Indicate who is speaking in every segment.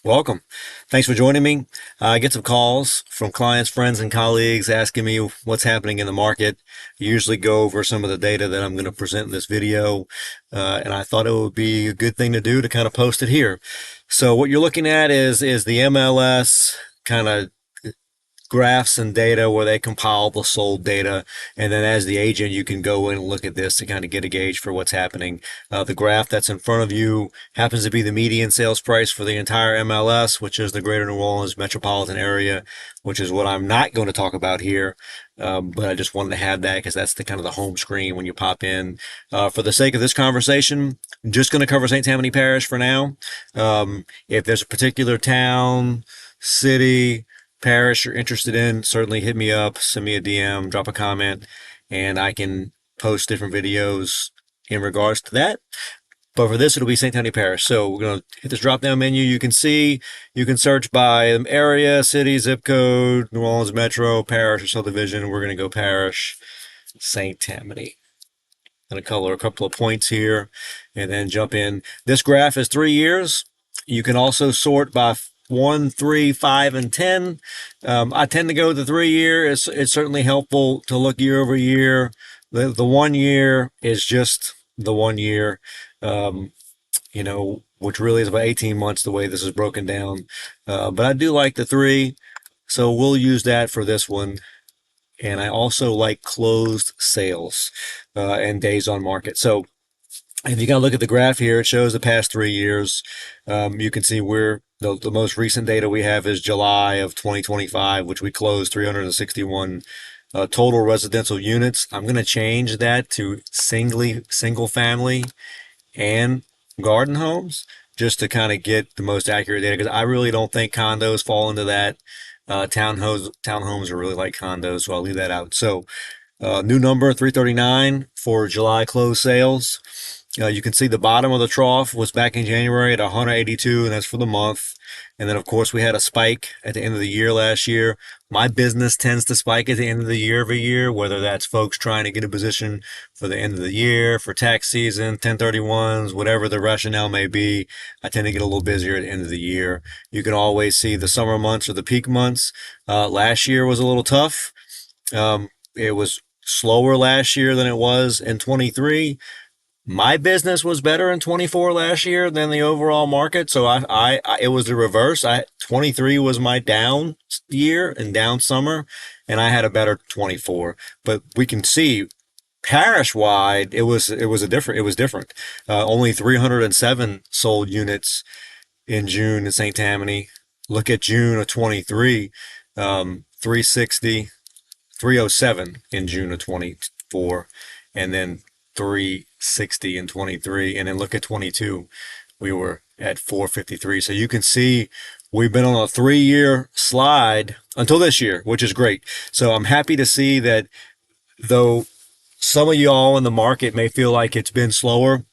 Speaker 1: Welcome. Thanks for joining me. I get some calls from clients, friends, and colleagues asking me what's happening in the market. I usually go over some of the data that I'm going to present in this video, and I thought it would be a good thing to do to kind of post it here. So what you're looking at is the MLS kind of graphs and data where they compile the sold data. And then as the agent, you can go in and look at this to kind of get a gauge for what's happening. The graph that's in front of you happens to be the median sales price for the entire MLS, which is the greater New Orleans metropolitan area, which is what I'm not going to talk about here. But I just wanted to have that because that's the kind of the home screen when you pop in. For the sake of this conversation, I'm just going to cover St. Tammany Parish for now. If there's a particular town, city, parish you're interested in, certainly hit me up, send me a DM, drop a comment, and I can post different videos in regards to that. But for this, it'll be St. Tammany Parish. So we're going to hit this drop down menu. You can see, you can search by area, city, zip code, New Orleans Metro, parish, or subdivision. We're going to go parish, St. Tammany. I'm going to color a couple of points here and then jump in. This graph is 3 years. You can also sort by 1, 3, 5, and 10. I tend to go with the 3 year. It's certainly helpful to look year over year. The 1 year is just the 1 year, which really is about 18 months the way this is broken down. But I do like the 3, so we'll use that for this one. And I also like closed sales and days on market. So if you kind of look at the graph here, it shows the past 3 years. You can see where the most recent data we have is July of 2025, which we closed 361 total residential units. I'm going to change that to single family and garden homes just to kind of get the most accurate data, because I really don't think condos fall into that. Townhomes are really like condos, so I'll leave that out. So new number 339 for July closed sales. You can see the bottom of the trough was back in January at 182, and that's for the month. And then, of course, we had a spike at the end of the year last year. My business tends to spike at the end of the year every year, whether that's folks trying to get a position for the end of the year, for tax season, 1031s, whatever the rationale may be. I tend to get a little busier at the end of the year. You can always see the summer months or the peak months. Last year was a little tough. It was slower last year than it was in 23. My business was better in 24 last year than the overall market. So it was the reverse. 23 was my down year and down summer, and I had a better 24. But we can see parish wide, it was different. Only 307 sold units in June in St. Tammany. Look at June of 23, 360, 307 in June of 24, and then 360 in 23, and then look at 22, we were at 453. So you can see we've been on a 3-year slide until this year, which is great. So I'm happy to see that, though some of y'all in the market may feel like it's been slower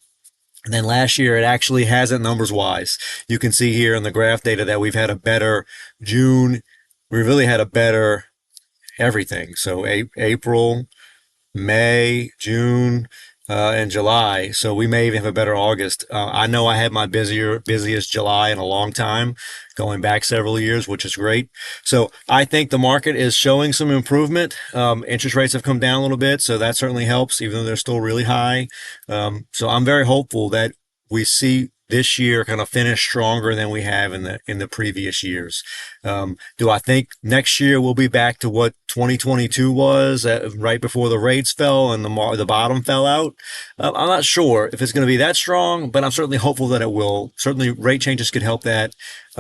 Speaker 1: than last year, it actually hasn't numbers wise. You can see here in the graph data that we've had a better June. We really had a better everything. So April, May, June, and July. So we may even have a better August. I know I had my busiest July in a long time, going back several years, which is great. So I think the market is showing some improvement. Interest rates have come down a little bit, so that certainly helps, even though they're still really high. So I'm very hopeful that we see this year kind of finish stronger than we have in the previous years. Do I think next year we'll be back to what 2022 was right before the rates fell and the bottom fell out? I'm not sure if it's going to be that strong, but I'm certainly hopeful that it will. Certainly rate changes could help that.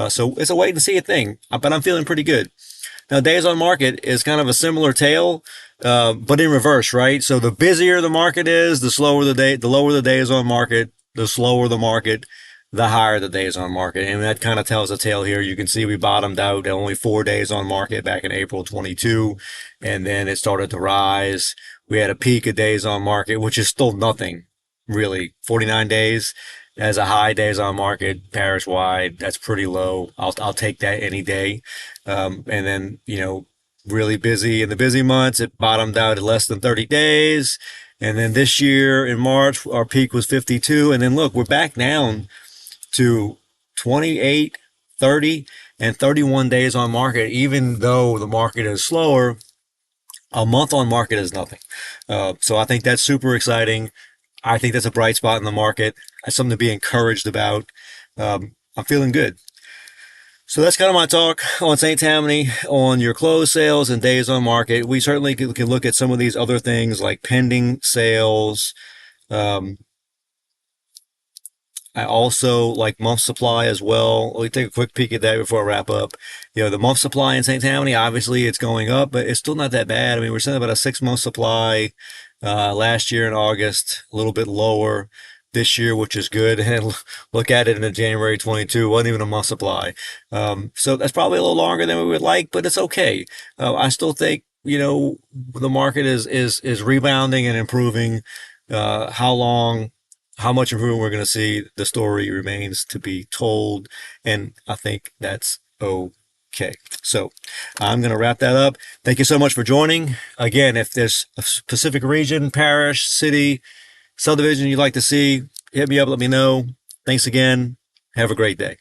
Speaker 1: So it's a wait and see thing, but I'm feeling pretty good. Now, days on market is kind of a similar tale, but in reverse, right? So the busier the market is, the lower the days on market, the slower the market, the higher the days on market. And that kind of tells a tale here. You can see we bottomed out at only 4 days on market back in April 22, and then it started to rise. We had a peak of days on market, which is still nothing, really. 49 days as a high days on market, parish wide. That's pretty low. I'll take that any day. And then, really busy in the busy months. It bottomed out at less than 30 days. And then this year in March, our peak was 52. And then look, we're back down to 28, 30 and 31 days on market. Even though the market is slower, a month on market is nothing. So I think that's super exciting. I think that's a bright spot in the market. That's something to be encouraged about. I'm feeling good. So that's kind of my talk on St. Tammany, on your closed sales and days on market. We certainly can look at some of these other things like pending sales. Um, I also like month supply as well. Let me take a quick peek at that before I wrap up. The month supply in St. Tammany, obviously it's going up, but it's still not that bad. I mean, we're sitting about a 6 month supply last year in August, a little bit lower this year, which is good. And look at it in January 22, wasn't even a month supply. So that's probably a little longer than we would like, but it's okay. I still think, the market is rebounding and improving. How long? How much improvement we're going to see, the story remains to be told. And I think that's okay. So I'm going to wrap that up. Thank you so much for joining. Again, if there's a specific region, parish, city, subdivision you'd like to see, hit me up, let me know. Thanks again. Have a great day.